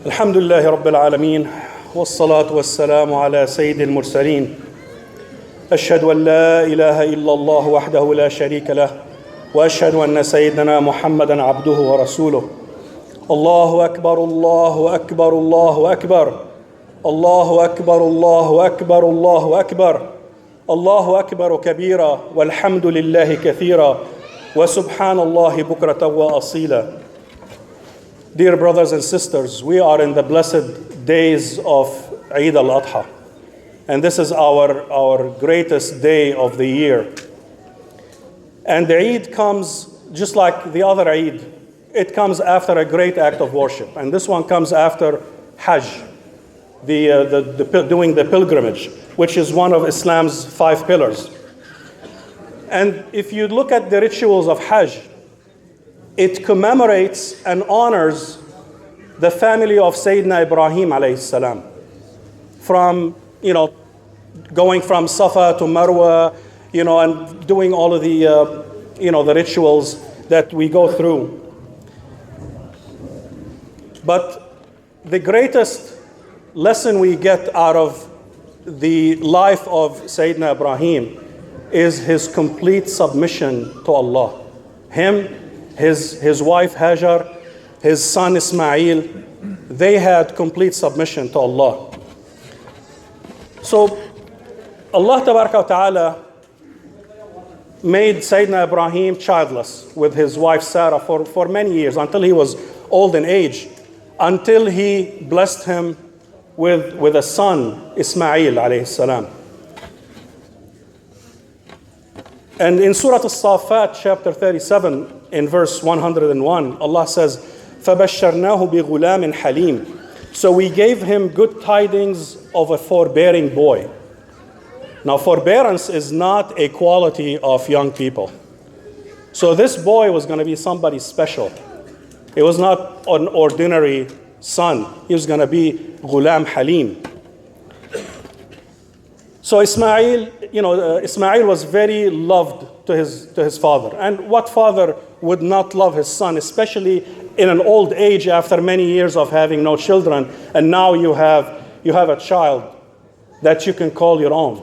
الحمد لله رب العالمين والصلاة والسلام على سيد المرسلين أشهد أن لا إله إلا الله وحده لا شريك له وأشهد أن سيدنا محمدا عبده ورسوله الله أكبر الله أكبر الله أكبر الله أكبر الله أكبر الله أكبر الله أكبر كبيرا والحمد لله كثيرا وسبحان الله بكرة وأصيلا. Dear brothers and sisters, we are in the blessed days of Eid al-Adha. And this is our greatest day of the year. And the Eid comes just like the other Eid. It comes after a great act of worship. And this one comes after Hajj, doing the pilgrimage, which is one of Islam's 5 pillars. And if you look at the rituals of Hajj, it commemorates and honors the family of Sayyidina Ibrahim alayhi salam. From, going from Safa to Marwa, and doing all of the, the rituals that we go through. But the greatest lesson we get out of the life of Sayyidina Ibrahim is his complete submission to Allah. Him, his wife Hajar, his son Ismail, they had complete submission to Allah. So Allah Tabaraka wa Ta'ala made Sayyidina Ibrahim childless with his wife Sarah for many years, until he was old in age, until he blessed him with a son, Ismail alayhi salam. And in Surah As-Saffat, chapter 37, in verse 101, Allah says, فَبَشَّرْنَاهُ بِغُلَامٍ حَلِيمٍ. So we gave him good tidings of a forbearing boy. Now, forbearance is not a quality of young people. So this boy was going to be somebody special. It was not an ordinary son. He was going to be Ghulam Halim. So Ismail was very loved to his father. And what father would not love his son, especially in an old age after many years of having no children, and now you have a child that you can call your own.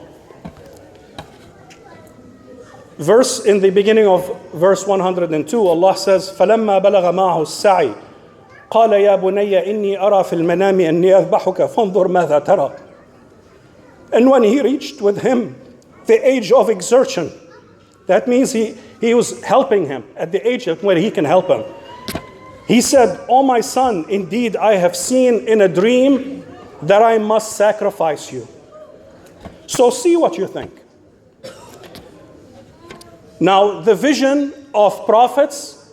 In the beginning of verse 102, Allah says, فَلَمَّا بَلَغَ مَعَهُ السَّعِي قَالَ يَا بُنَيَّ إِنِّي أَرَى فِي الْمَنَامِ أَنِّي أَذْبَحُكَ فَانظُرْ مَاذَا تَرَى. And when he reached with him the age of exertion, that means he was helping him at the age where he can help him. He said, "Oh my son, indeed I have seen in a dream that I must sacrifice you. So see what you think." Now, the vision of prophets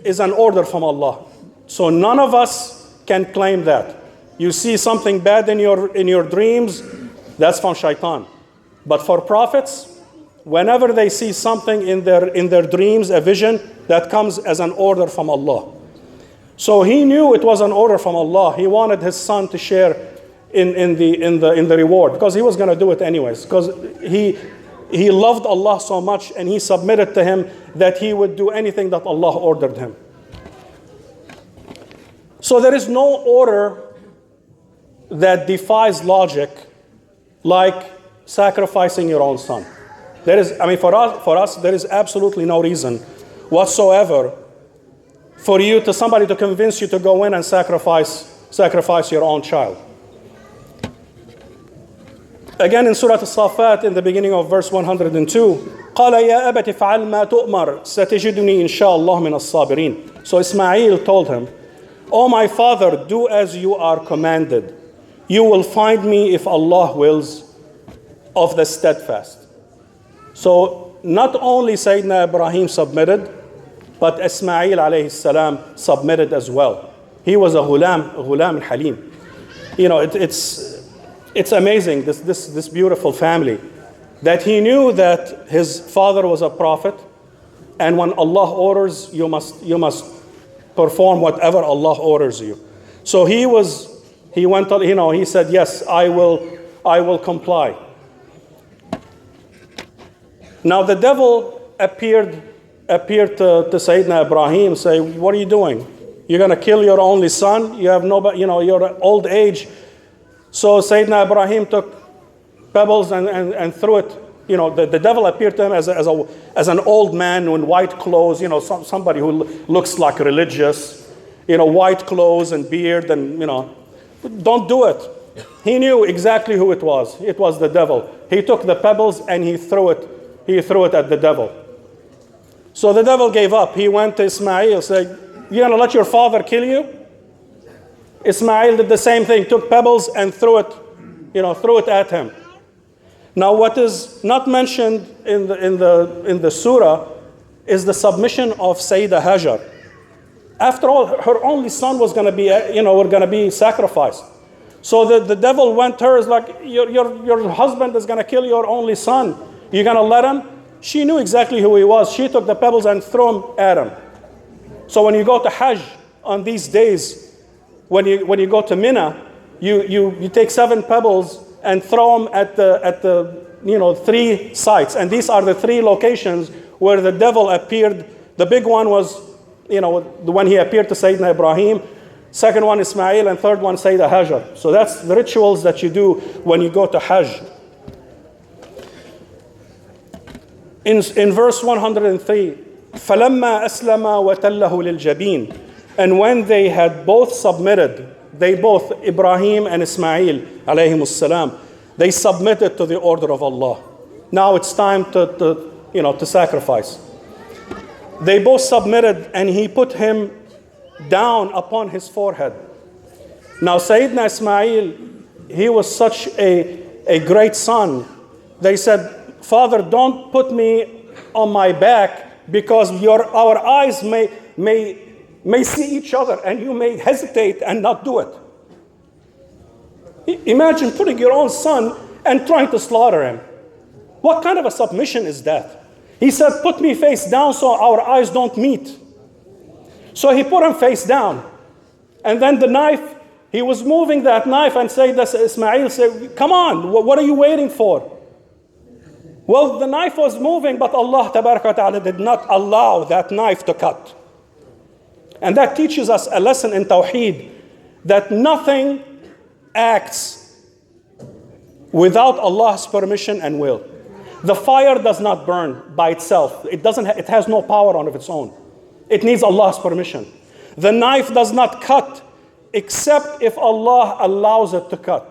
is an order from Allah. So none of us can claim that. You see something bad in your dreams, that's from shaitan. But for prophets, whenever they see something in their dreams, a vision, that comes as an order from Allah. So he knew it was an order from Allah. He wanted his son to share in the reward, because he was going to do it anyways, because he loved Allah so much, and he submitted to him that he would do anything that Allah ordered him. So there is no order that defies logic like sacrificing your own son. For us, there is absolutely no reason whatsoever for somebody to convince you to go in and sacrifice your own child. Again, in Surah As-Saffat, in the beginning of verse 102, قَالَ يَا أَبَتِ فَعَلْ مَا تُؤْمَرْ سَتَجِدُنِي إِنْ شَاءَ اللَّهُ مِنَ الصَّابِرِينَ. So Ismail told him, "Oh my father, do as you are commanded. You will find me, if Allah wills, of the steadfast." So not only Sayyidina Ibrahim submitted, but Ismail alayhi salam submitted as well. He was a Ghulam Halim. It's amazing, this beautiful family, that he knew that his father was a prophet, and when Allah orders, you must perform whatever Allah orders you. So he said, "Yes, I will comply." Now the devil appeared to Sayyidina Ibrahim, say, "What are you doing? You're going to kill your only son. You have nobody, you're old age. So Sayyidina Ibrahim took pebbles and threw it. The devil appeared to him as an old man in white clothes, somebody who looks like religious, white clothes and beard and, don't do it. He knew exactly who it was. It was the devil. He took the pebbles and he threw it at the devil. So the devil gave up. He went to Ismail, said, "You're going to let your father kill you?" Ismail did the same thing, took pebbles and threw it at him. Now, what is not mentioned in the surah is the submission of Sayyidah Hajar. After all, her only son was going to be sacrificed. So the devil went to her, is like, your husband is going to kill your only son. You're going to let him? She knew exactly who he was. She took the pebbles and threw them at him. So when you go to Hajj on these days, when you go to Mina, you take 7 pebbles and throw them at the 3 sites. And these are the 3 locations where the devil appeared. The big one was, when he appeared to Sayyidina Ibrahim. Second one, Ismail, and third one, Sayyidah Hajar. So that's the rituals that you do when you go to Hajj. In verse 103, فَلَمَّا أَسْلَمَا وَتَلَّهُ لِلْجَبِينِ. And when they had both submitted, Ibrahim and Ismail, alayhimus salam, they submitted to the order of Allah. Now it's time to sacrifice. They both submitted, and he put him down upon his forehead. Now Sayyidina Ismail, he was such a great son. They said, "Father, don't put me on my back, because our eyes may see each other, and you may hesitate and not do it." Imagine putting your own son and trying to slaughter him. What kind of a submission is that? He said, "Put me face down so our eyes don't meet." So he put him face down. And then the knife, he was moving that knife, and Ismail said, "Come on, what are you waiting for?" Well, the knife was moving, but Allah Ta'ala did not allow that knife to cut. And that teaches us a lesson in Tawheed, that nothing acts without Allah's permission and will. The fire does not burn by itself. It has no power on of its own. It needs Allah's permission. The knife does not cut except if Allah allows it to cut.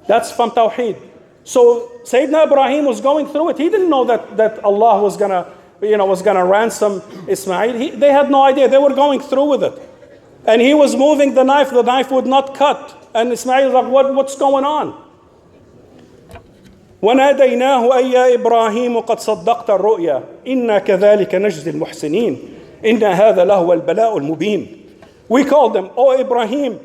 That's from Tawheed. So Sayyidina Ibrahim was going through it. He didn't know that Allah was gonna ransom Ismail. They had no idea. They were going through with it. And he was moving the knife would not cut. And Ismail was like, what's going on? وَنَادَيْنَاهُ أَيْ يَا إِبْرَاهِيمُ قَدْ صَدَّقْتَ الرُّؤْيَا إِنَّا كَذَلِكَ نَجْزِي الْمُحْسِنِينَ إِنَّ هَذَا لَهُوَ الْبَلَاءُ الْمُبِينُ. We called them, "Oh Ibrahim,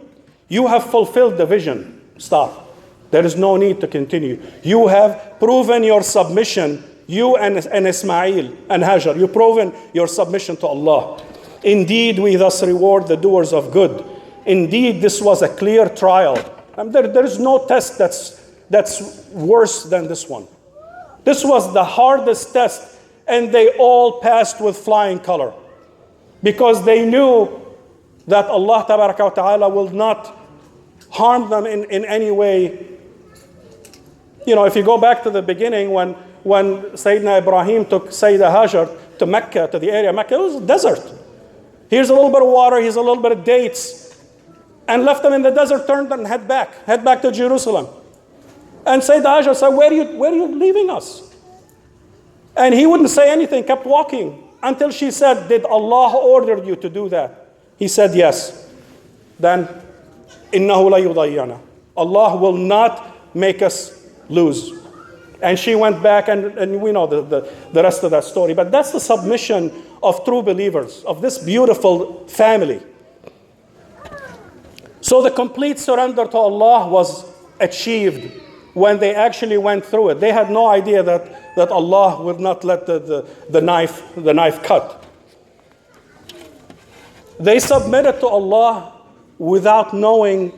you have fulfilled the vision." Stop. There is no need to continue. You have proven your submission, you and Ismail and Hajar. You've proven your submission to Allah. Indeed, we thus reward the doers of good. Indeed, this was a clear trial. There is no test that's worse than this one. This was the hardest test, and they all passed with flying color, because they knew that Allah Ta'ala will not harm them in any way. If you go back to the beginning, when Sayyidina Ibrahim took Sayyidah Hajar to Mecca, to the area of Mecca, it was a desert. Here's a little bit of water, here's a little bit of dates, and left them in the desert, turned and head back to Jerusalem. And Sayyidah Hajar said, where are you leaving us? And he wouldn't say anything, kept walking, until she said, "Did Allah order you to do that?" He said, "Yes." Then, إِنَّهُ لَيُضَيَّنَا. Allah will not make us lose. And she went back, and we know the rest of that story. But that's the submission of true believers, of this beautiful family. So the complete surrender to Allah was achieved when they actually went through it. They had no idea that Allah would not let the knife cut. They submitted to Allah without knowing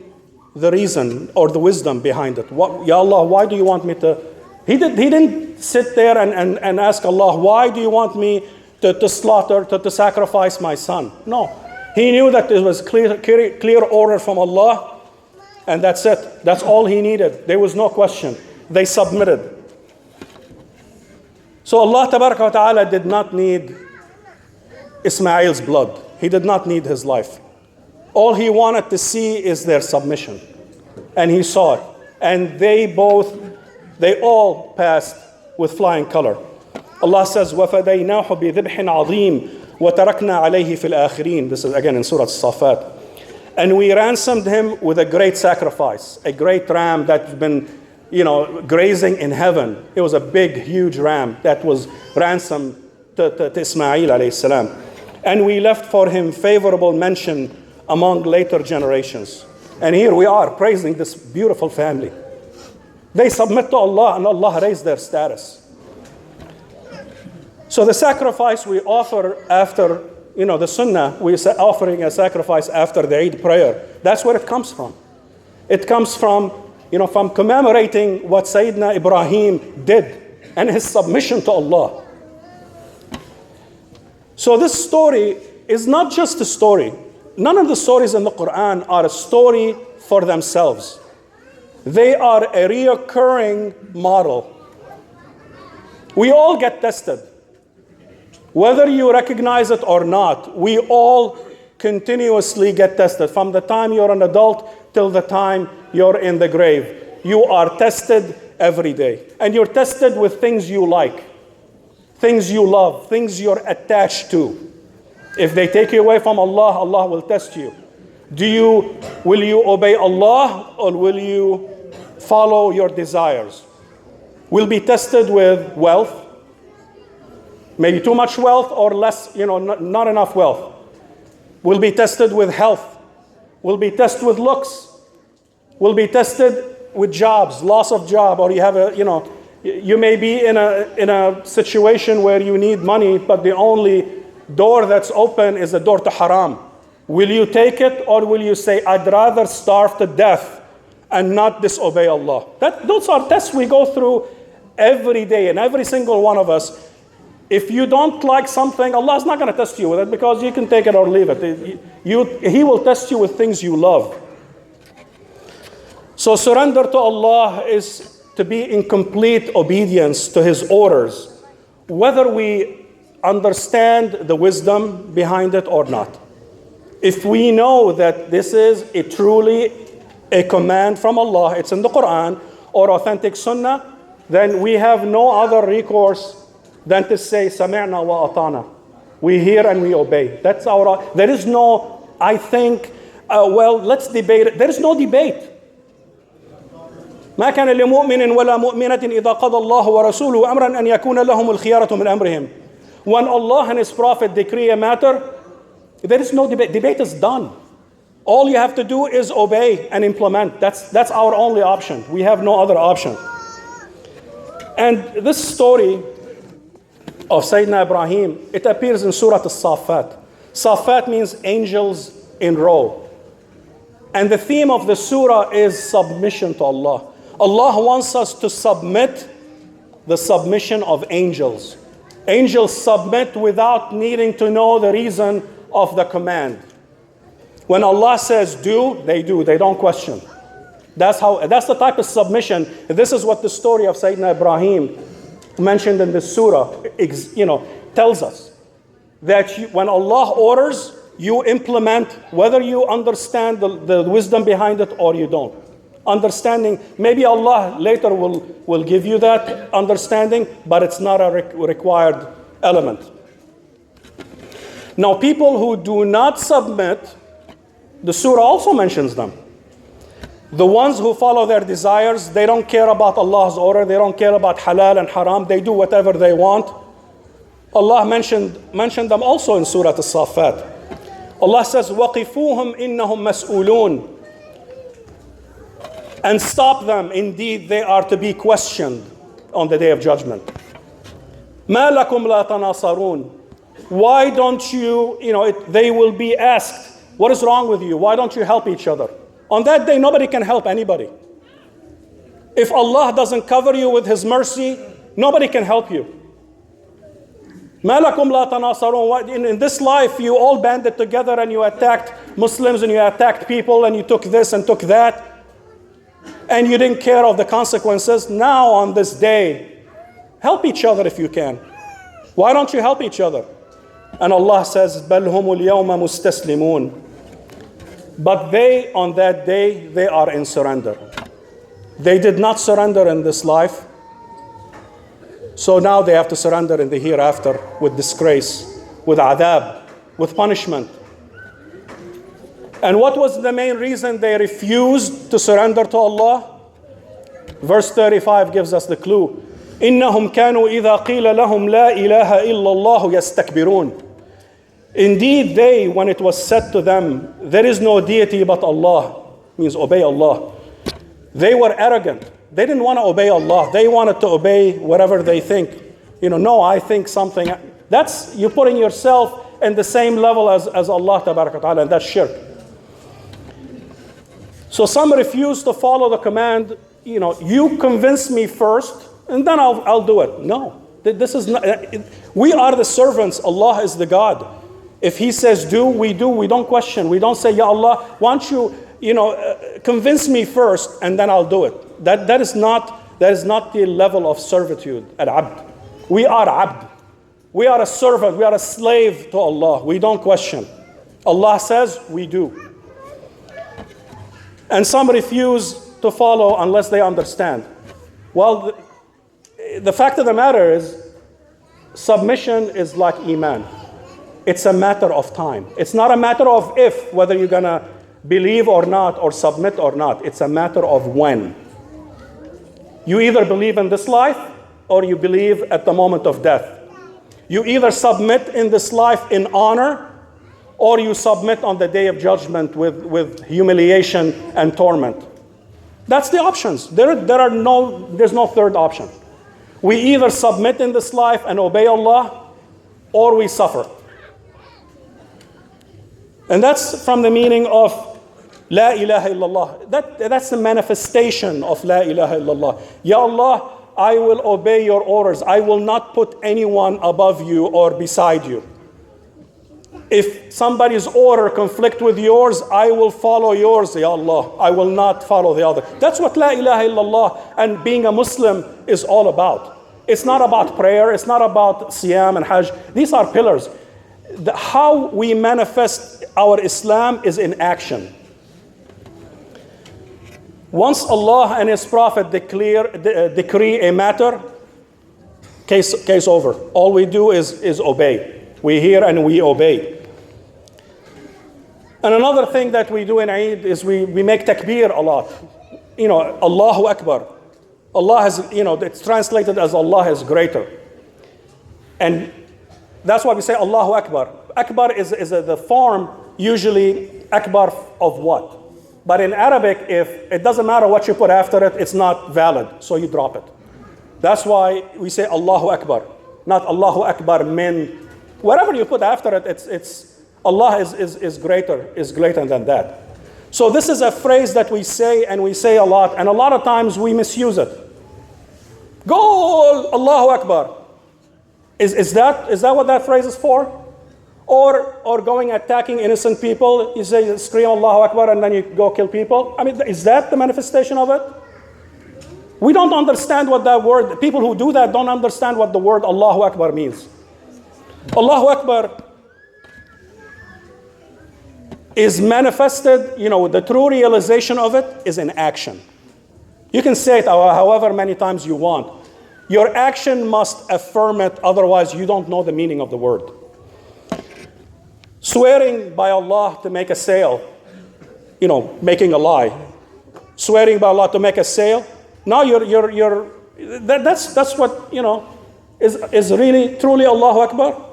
the reason or the wisdom behind it. Ya Allah, why do you want me to? He didn't sit there and ask Allah, why do you want me to slaughter, to sacrifice my son? No. He knew that it was clear order from Allah, and that's it. That's all he needed. There was no question. They submitted. So Allah Tabaraka wa Ta'ala did not need Ismail's blood. He did not need his life. All he wanted to see is their submission. And he saw it. And they all passed with flying color. Allah says, وَفَدَيْنَاهُ بِذِبْحٍ عَظِيمٍ وَتَرَكْنَا عَلَيْهِ فِي الْآخِرِينَ. This is again in Surah As-Safat. And we ransomed him with a great sacrifice, a great ram that's been, grazing in heaven. It was a big, huge ram that was ransomed to Ismail alayhi salam. And we left for him favorable mention among later generations. And here we are praising this beautiful family. They submit to Allah and Allah raised their status. So the sacrifice we offer after, the sunnah, we're offering a sacrifice after the Eid prayer. That's where it comes from. It comes from commemorating what Sayyidina Ibrahim did and his submission to Allah. So this story is not just a story. None of the stories in the Quran are a story for themselves. They are a reoccurring model. We all get tested. Whether you recognize it or not, we all continuously get tested. From the time you're an adult till the time you're in the grave. You are tested every day. And you're tested with things you like, things you love, things you're attached to. If they take you away from Allah, Allah will test you. Will you obey Allah or will you follow your desires? We'll be tested with wealth. Maybe too much wealth or less, not enough wealth. We'll be tested with health. We'll be tested with looks. We'll be tested with jobs, loss of job, or you have you may be in a situation where you need money, but the only door that's open is the door to haram. Will you take it or will you say, I'd rather starve to death and not disobey Allah? Those are tests we go through every day, and every single one of us. If you don't like something, Allah's not going to test you with it because you can take it or leave it. He will test you with things you love. So surrender to Allah is to be in complete obedience to His orders, whether we understand the wisdom behind it or not. If we know that this is truly a command from Allah, it's in the Quran or authentic Sunnah, then we have no other recourse than to say, Sami'na wa atana. We hear and we obey. That's there is no, let's debate it. There is no debate. ما كان لمؤمن ولا مؤمنة إذا قضى الله ورسوله أمرا أن يكون لهم الخيارة من أمرهم. When Allah and His Prophet decree a matter, there is no debate. Debate is done. All you have to do is obey and implement. That's our only option. We have no other option. And this story of Sayyidina Ibrahim, it appears in Surah As-Safat. Safat means angels in row. And the theme of the surah is submission to Allah. Allah wants us to submit the submission of angels. Angels submit without needing to know the reason of the command. When Allah says do, they do. They don't question. That's the type of submission. This is what the story of Sayyidina Ibrahim mentioned in this surah, tells us. That when Allah orders, you implement, whether you understand the wisdom behind it or you don't. Understanding, maybe Allah later will give you that understanding, but it's not a required element. Now, people who do not submit, the surah also mentions them. The ones who follow their desires, they don't care about Allah's order, they don't care about halal and haram, they do whatever they want. Allah mentioned them also in Surah As-Safat. Allah says, وَقِفُوهُمْ إِنَّهُمْ مَسْئُولُونَ. And stop them, indeed they are to be questioned on the day of judgment. مَا لَكُمْ لَا تَنَاصَرُونَ. Why don't you, they will be asked, what is wrong with you? Why don't you help each other? On that day, nobody can help anybody. If Allah doesn't cover you with His mercy, nobody can help you. ما لكم لا تناصرون. In this life, you all banded together and you attacked Muslims and you attacked people and you took this and took that. And you didn't care of the consequences. Now on this day, help each other if you can. Why don't you help each other? And Allah says, بَلْ هُمُ الْيَوْمَ مُسْتَسْلِمُونَ. But they, on that day, they are in surrender. They did not surrender in this life. So now they have to surrender in the hereafter with disgrace, with adab, with punishment. And what was the main reason they refused to surrender to Allah? Verse 35 gives us the clue. إِنَّهُمْ كَانُوا إِذَا قِيلَ لَهُمْ لَا إِلَهَ إِلَّا اللَّهُ يَسْتَكْبِرُونَ. Indeed, they, when it was said to them, there is no deity but Allah, means obey Allah, they were arrogant. They didn't want to obey Allah. They wanted to obey whatever they think. No, I think something. That's, you're putting yourself in the same level as Allah Tabaraka Ta'ala, and that's shirk. So some refuse to follow the command, you convince me first, and then I'll do it. No, this is not, we are the servants, Allah is the God. If He says do, we don't question. We don't say, Ya Allah, why don't you, convince me first, and then I'll do it. That is not the level of servitude, al-abd. We are abd. We are a servant, we are a slave to Allah. We don't question. Allah says, we do. And some refuse to follow unless they understand. Well, the fact of the matter is, submission is like iman. It's a matter of time. It's not a matter of if, whether you're going to believe or not, or submit or not. It's a matter of when. You either believe in this life, or you believe at the moment of death. You either submit in this life in honor, or you submit on the day of judgment with humiliation and torment. That's the options. There's no third option. We either submit in this life and obey Allah, or we suffer. And that's from the meaning of La ilaha illallah. That's the manifestation of La ilaha illallah. Ya Allah, I will obey your orders. I will not put anyone above you or beside you. If somebody's order conflict with yours, I will follow yours, Ya Allah. I will not follow the other. That's what La ilaha illallah and being a Muslim is all about. It's not about prayer. It's not about siyam and hajj. These are pillars. How we manifest our Islam is in action. Once Allah and His Prophet decree a matter, case over. All we do is obey. We hear and we obey. And another thing that we do in Eid is we make takbir a lot. Allahu Akbar. Allah has, it's translated as Allah is greater. And that's why we say Allahu Akbar. Akbar is the form, usually Akbar of what? But in Arabic, if it doesn't matter what you put after it, it's not valid, so you drop it. That's why we say Allahu Akbar, not Allahu Akbar min. Whatever you put after it, it's Allah is greater than that. So this is a phrase that we say a lot, and a lot of times we misuse it. Go Allahu Akbar. Is that what that phrase is for? Or going attacking innocent people, you say scream Allahu Akbar and then you go kill people? I mean, is that the manifestation of it? We don't understand what that word, people who do that don't understand what the word Allahu Akbar means. Allahu Akbar is manifested, the true realization of it is in action. You can say it however many times you want. Your action must affirm it, otherwise you don't know the meaning of the word. Swearing by Allah to make a sale, making a lie. Swearing by Allah to make a sale. Now that's what, is really truly Allahu Akbar?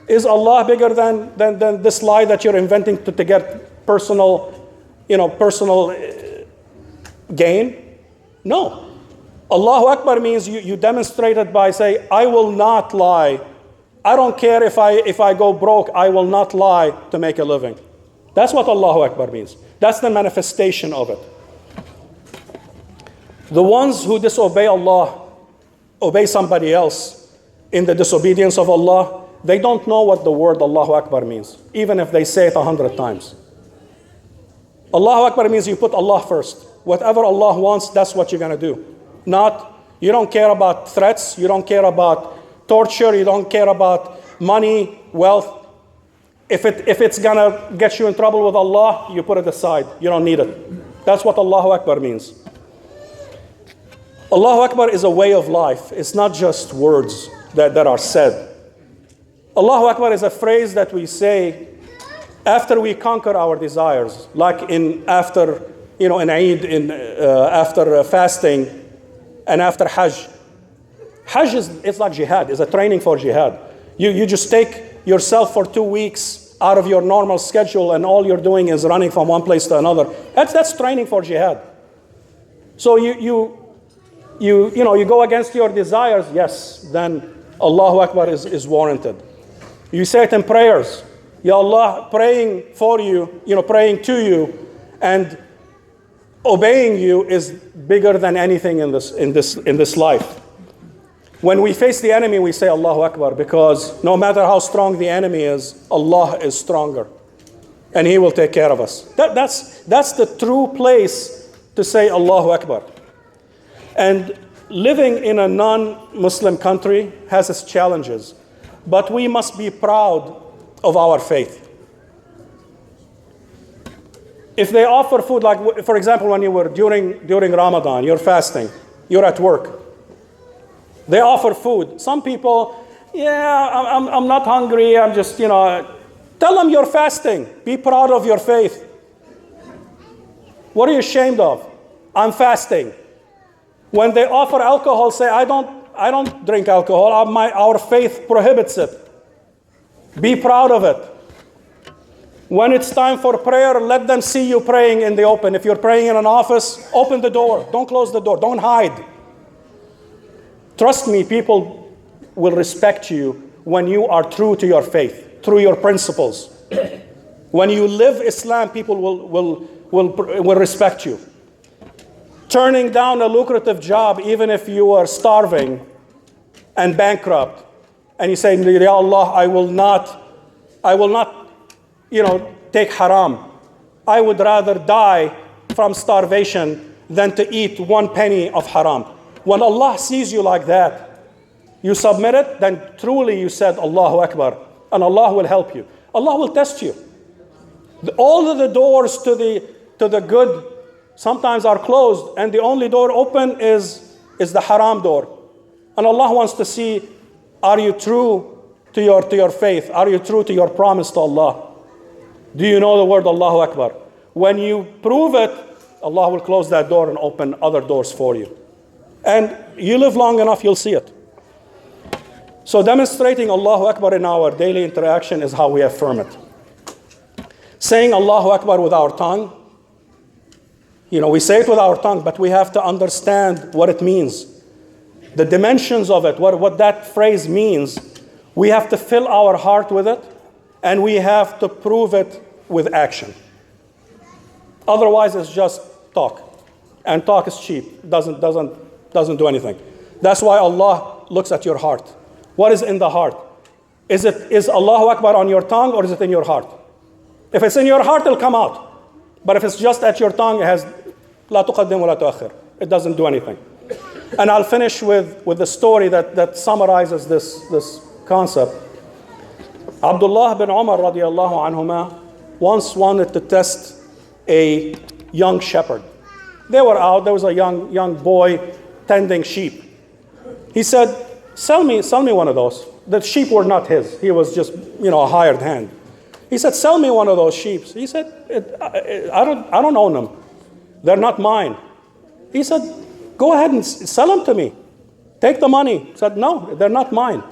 Is Allah bigger than this lie that you're inventing to get personal gain? No. Allahu Akbar means you demonstrate it by saying, I will not lie. I don't care if I go broke, I will not lie to make a living. That's what Allahu Akbar means. That's the manifestation of it. The ones who disobey Allah, obey somebody else, in the disobedience of Allah, they don't know what the word Allahu Akbar means, even if they say it 100 times. Allahu Akbar means you put Allah first. Whatever Allah wants, that's what you're going to do. You don't care about threats, you don't care about torture, you don't care about money, wealth. If it's going to get you in trouble with Allah, you put it aside. You don't need it. That's what Allahu Akbar means. Allahu Akbar is a way of life. It's not just words that are said. Allahu Akbar is a phrase that we say after we conquer our desires, like after Eid, after fasting, and after Hajj. Hajj it's like jihad. It's a training for jihad. You just take yourself for 2 weeks out of your normal schedule, and all you're doing is running from one place to another. That's training for jihad. So you go against your desires. Yes, then Allahu Akbar is warranted. You say it in prayers. Ya Allah, praying for you, praying to you, and obeying you is bigger than anything in this life. When we face the enemy, we say Allahu Akbar, because no matter how strong the enemy is, Allah is stronger, and He will take care of us. That's the true place to say Allahu Akbar. And living in a non-Muslim country has its challenges, but we must be proud of our faith. If they offer food, like for example, when you were during Ramadan, you're fasting, you're at work. They offer food. Some people, I'm not hungry. I'm just, tell them you're fasting. Be proud of your faith. What are you ashamed of? I'm fasting. When they offer alcohol, say, I don't drink alcohol. Our faith prohibits it. Be proud of it. When it's time for prayer, let them see you praying in the open. If you're praying in an office, open the door. Don't close the door. Don't hide. Trust me, people will respect you when you are true to your faith, through your principles. When you live Islam, people will respect you. Turning down a lucrative job, even if you are starving and bankrupt, and you say, Ya Allah, I will not, take haram. I would rather die from starvation than to eat 1 penny of haram. When Allah sees you like that, you submit it, then truly you said Allahu Akbar, and Allah will help you. Allah will test you. All of the doors to the good sometimes are closed, and the only door open is the haram door. And Allah wants to see, are you true to your faith? Are you true to your promise to Allah? Do you know the word Allahu Akbar? When you prove it, Allah will close that door and open other doors for you. And you live long enough, you'll see it. So demonstrating Allahu Akbar in our daily interaction is how we affirm it. Saying Allahu Akbar with our tongue, we say it with our tongue, but we have to understand what it means. The dimensions of it, what that phrase means. We have to fill our heart with it, and we have to prove it with action. Otherwise, it's just talk. And talk is cheap. Doesn't do anything. That's why Allah looks at your heart. What is in the heart? Is Allahu Akbar on your tongue, or is it in your heart? If it's in your heart, it'll come out. But if it's just at your tongue, it has لا تقدم ولا تؤخر. It doesn't do anything. And I'll finish with the story that summarizes this concept. Abdullah bin Umar radiallahu anhuma once wanted to test a young shepherd. They were out. There was a young boy tending sheep. He said, sell me one of those. The sheep were not his. He was just, a hired hand. He said, sell me one of those sheep. He said, I don't own them. They're not mine. He said, go ahead and sell them to me. Take the money. He said, no, they're not mine.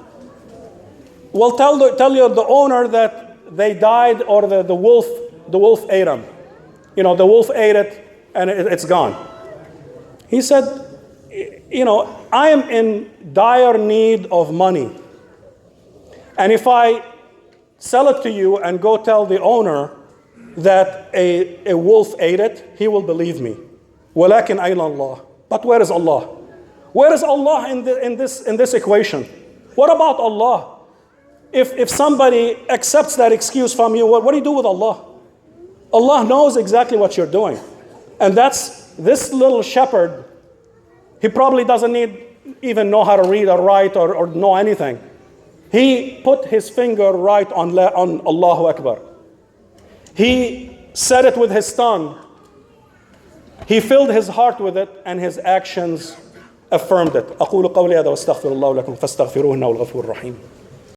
Well, tell the owner that they died, or the wolf ate them. The wolf ate it and it's gone. He said, I am in dire need of money. And if I sell it to you and go tell the owner that a wolf ate it, he will believe me. وَلَكِنْ أَيْنَ اللَّهِ. But where is Allah? Where is Allah in this equation? What about Allah? If somebody accepts that excuse from you, what do you do with Allah? Allah knows exactly what you're doing. And that's this little shepherd. He probably doesn't even know how to read or write or know anything. He put his finger right on Allahu Akbar. He said it with his tongue. He filled his heart with it, and his actions affirmed it. أقول قولي هذا واستغفر الله لكم فاستغفروه إنه الغفور الرحيم.